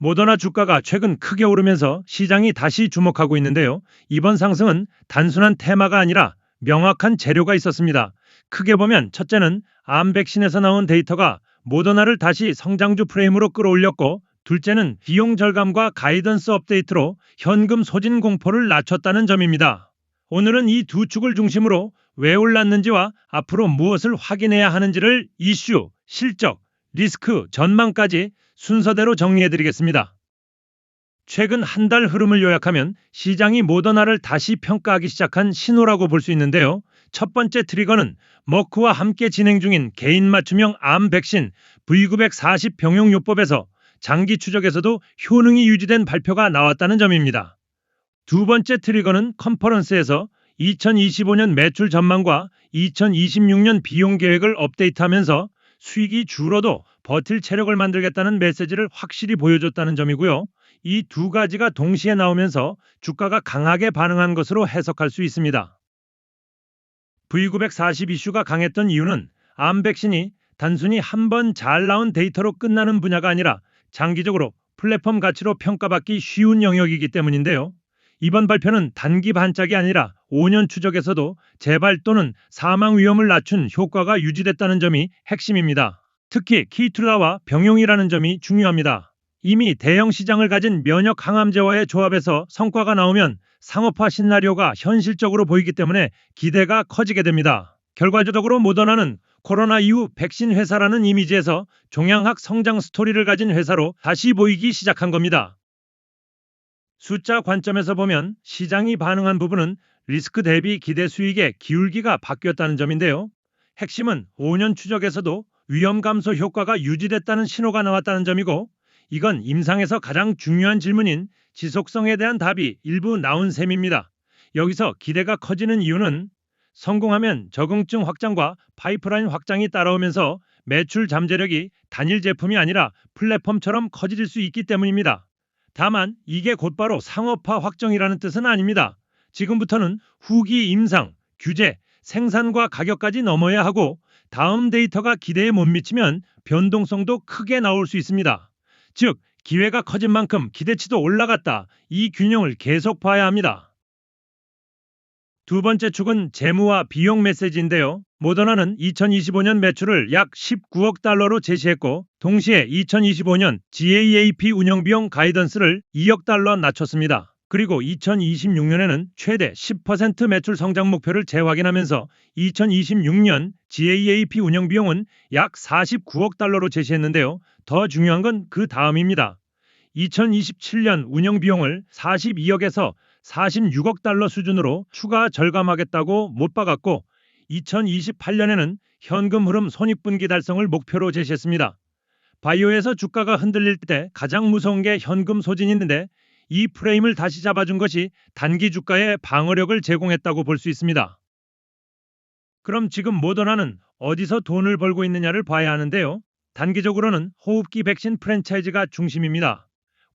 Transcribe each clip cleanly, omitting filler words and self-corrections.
모더나 주가가 최근 크게 오르면서 시장이 다시 주목하고 있는데요. 이번 상승은 단순한 테마가 아니라 명확한 재료가 있었습니다. 크게 보면 첫째는 암 백신에서 나온 데이터가 모더나를 다시 성장주 프레임으로 끌어올렸고, 둘째는 비용 절감과 가이던스 업데이트로 현금 소진 공포를 낮췄다는 점입니다. 오늘은 이 두 축을 중심으로 왜 올랐는지와 앞으로 무엇을 확인해야 하는지를 이슈, 실적, 리스크, 전망까지 순서대로 정리해드리겠습니다. 최근 한 달 흐름을 요약하면 시장이 모더나를 다시 평가하기 시작한 신호라고 볼 수 있는데요. 첫 번째 트리거는 머크와 함께 진행 중인 개인 맞춤형 암 백신 V940 병용요법에서 장기 추적에서도 효능이 유지된 발표가 나왔다는 점입니다. 두 번째 트리거는 컨퍼런스에서 2025년 매출 전망과 2026년 비용 계획을 업데이트하면서 수익이 줄어도 버틸 체력을 만들겠다는 메시지를 확실히 보여줬다는 점이고요. 이 두 가지가 동시에 나오면서 주가가 강하게 반응한 것으로 해석할 수 있습니다. V940 이슈가 강했던 이유는 암 백신이 단순히 한 번 잘 나온 데이터로 끝나는 분야가 아니라 장기적으로 플랫폼 가치로 평가받기 쉬운 영역이기 때문인데요. 이번 발표는 단기 반짝이 아니라 5년 추적에서도 재발 또는 사망 위험을 낮춘 효과가 유지됐다는 점이 핵심입니다. 특히 키투라와 병용이라는 점이 중요합니다. 이미 대형 시장을 가진 면역 항암제와의 조합에서 성과가 나오면 상업화 시나리오가 현실적으로 보이기 때문에 기대가 커지게 됩니다. 결과적으로 모더나는 코로나 이후 백신 회사라는 이미지에서 종양학 성장 스토리를 가진 회사로 다시 보이기 시작한 겁니다. 숫자 관점에서 보면 시장이 반응한 부분은 리스크 대비 기대 수익의 기울기가 바뀌었다는 점인데요. 핵심은 5년 추적에서도 위험 감소 효과가 유지됐다는 신호가 나왔다는 점이고, 이건 임상에서 가장 중요한 질문인 지속성에 대한 답이 일부 나온 셈입니다. 여기서 기대가 커지는 이유는 성공하면 적응증 확장과 파이프라인 확장이 따라오면서 매출 잠재력이 단일 제품이 아니라 플랫폼처럼 커질 수 있기 때문입니다. 다만 이게 곧바로 상업화 확정이라는 뜻은 아닙니다. 지금부터는 후기 임상, 규제, 생산과 가격까지 넘어야 하고, 다음 데이터가 기대에 못 미치면 변동성도 크게 나올 수 있습니다. 즉, 기회가 커진 만큼 기대치도 올라갔다. 이 균형을 계속 봐야 합니다. 두 번째 축은 재무와 비용 메시지인데요. 모더나는 2025년 매출을 약 19억 달러로 제시했고, 동시에 2025년 GAAP 운영비용 가이던스를 2억 달러 낮췄습니다. 그리고 2026년에는 최대 10% 매출 성장 목표를 재확인하면서 2026년 GAAP 운영비용은 약 49억 달러로 제시했는데요. 더 중요한 건 그 다음입니다. 2027년 운영비용을 42억에서 46억 달러 수준으로 추가 절감하겠다고 못 박았고, 2028년에는 현금 흐름 손익분기 달성을 목표로 제시했습니다. 바이오에서 주가가 흔들릴 때 가장 무서운 게 현금 소진인데, 이 프레임을 다시 잡아준 것이 단기 주가에 방어력을 제공했다고 볼 수 있습니다. 그럼 지금 모더나는 어디서 돈을 벌고 있느냐를 봐야 하는데요. 단기적으로는 호흡기 백신 프랜차이즈가 중심입니다.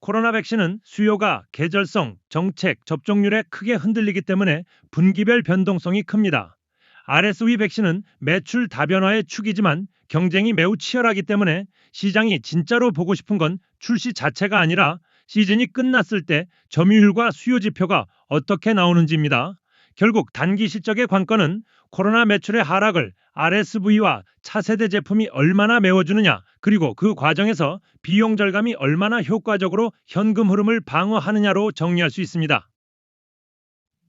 코로나 백신은 수요가 계절성, 정책, 접종률에 크게 흔들리기 때문에 분기별 변동성이 큽니다. RSV 백신은 매출 다변화의 축이지만 경쟁이 매우 치열하기 때문에 시장이 진짜로 보고 싶은 건 출시 자체가 아니라 시즌이 끝났을 때 점유율과 수요 지표가 어떻게 나오는지입니다. 결국 단기 실적의 관건은 코로나 매출의 하락을 RSV와 차세대 제품이 얼마나 메워주느냐, 그리고 그 과정에서 비용 절감이 얼마나 효과적으로 현금 흐름을 방어하느냐로 정리할 수 있습니다.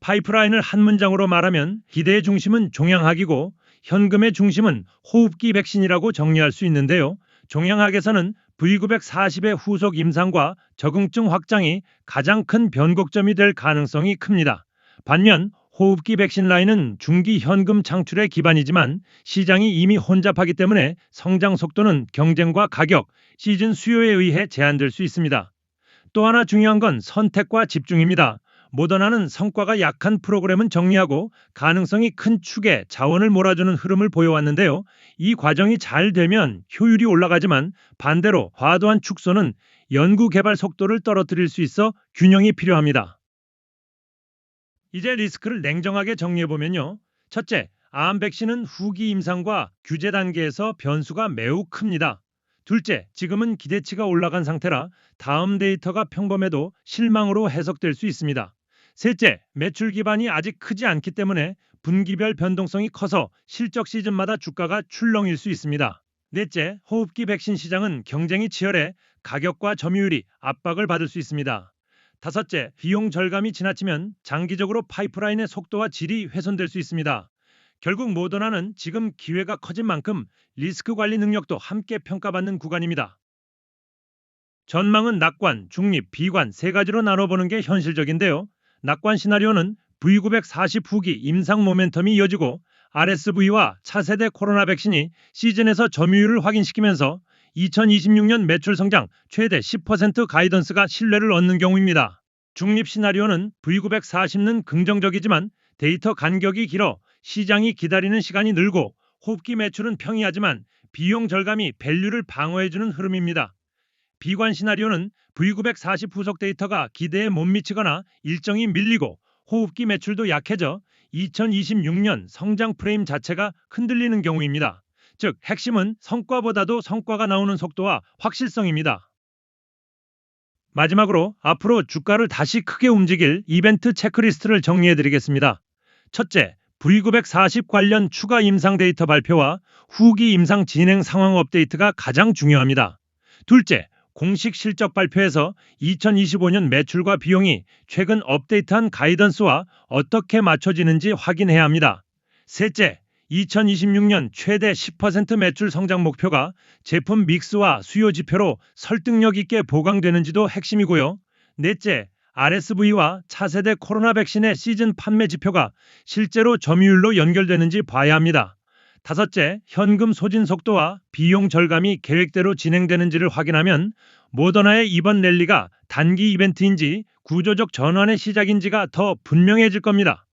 파이프라인을 한 문장으로 말하면 기대의 중심은 종양학이고 현금의 중심은 호흡기 백신이라고 정리할 수 있는데요. 종양학에서는 V940의 후속 임상과 적응증 확장이 가장 큰 변곡점이 될 가능성이 큽니다. 반면 호흡기 백신 라인은 중기 현금 창출의 기반이지만 시장이 이미 혼잡하기 때문에 성장 속도는 경쟁과 가격, 시즌 수요에 의해 제한될 수 있습니다. 또 하나 중요한 건 선택과 집중입니다. 모더나는 성과가 약한 프로그램은 정리하고 가능성이 큰 축에 자원을 몰아주는 흐름을 보여왔는데요. 이 과정이 잘 되면 효율이 올라가지만 반대로 과도한 축소는 연구 개발 속도를 떨어뜨릴 수 있어 균형이 필요합니다. 이제 리스크를 냉정하게 정리해보면요. 첫째, 암 백신은 후기 임상과 규제 단계에서 변수가 매우 큽니다. 둘째, 지금은 기대치가 올라간 상태라 다음 데이터가 평범해도 실망으로 해석될 수 있습니다. 셋째, 매출 기반이 아직 크지 않기 때문에 분기별 변동성이 커서 실적 시즌마다 주가가 출렁일 수 있습니다. 넷째, 호흡기 백신 시장은 경쟁이 치열해 가격과 점유율이 압박을 받을 수 있습니다. 다섯째, 비용 절감이 지나치면 장기적으로 파이프라인의 속도와 질이 훼손될 수 있습니다. 결국 모더나는 지금 기회가 커진 만큼 리스크 관리 능력도 함께 평가받는 구간입니다. 전망은 낙관, 중립, 비관 세 가지로 나눠보는 게 현실적인데요. 낙관 시나리오는 V940 후기 임상 모멘텀이 이어지고 RSV와 차세대 코로나 백신이 시즌에서 점유율을 확인시키면서 2026년 매출 성장 최대 10% 가이던스가 신뢰를 얻는 경우입니다. 중립 시나리오는 V940는 긍정적이지만 데이터 간격이 길어 시장이 기다리는 시간이 늘고 호흡기 매출은 평이하지만 비용 절감이 밸류를 방어해주는 흐름입니다. 비관 시나리오는 V940 후속 데이터가 기대에 못 미치거나 일정이 밀리고 호흡기 매출도 약해져 2026년 성장 프레임 자체가 흔들리는 경우입니다. 즉, 핵심은 성과보다도 성과가 나오는 속도와 확실성입니다. 마지막으로 앞으로 주가를 다시 크게 움직일 이벤트 체크리스트를 정리해드리겠습니다. 첫째, V940 관련 추가 임상 데이터 발표와 후기 임상 진행 상황 업데이트가 가장 중요합니다. 둘째, 공식 실적 발표에서 2025년 매출과 비용이 최근 업데이트한 가이던스와 어떻게 맞춰지는지 확인해야 합니다. 셋째, 2026년 최대 10% 매출 성장 목표가 제품 믹스와 수요 지표로 설득력 있게 보강되는지도 핵심이고요. 넷째, RSV와 차세대 코로나 백신의 시즌 판매 지표가 실제로 점유율로 연결되는지 봐야 합니다. 다섯째, 현금 소진 속도와 비용 절감이 계획대로 진행되는지를 확인하면 모더나의 이번 랠리가 단기 이벤트인지 구조적 전환의 시작인지가 더 분명해질 겁니다.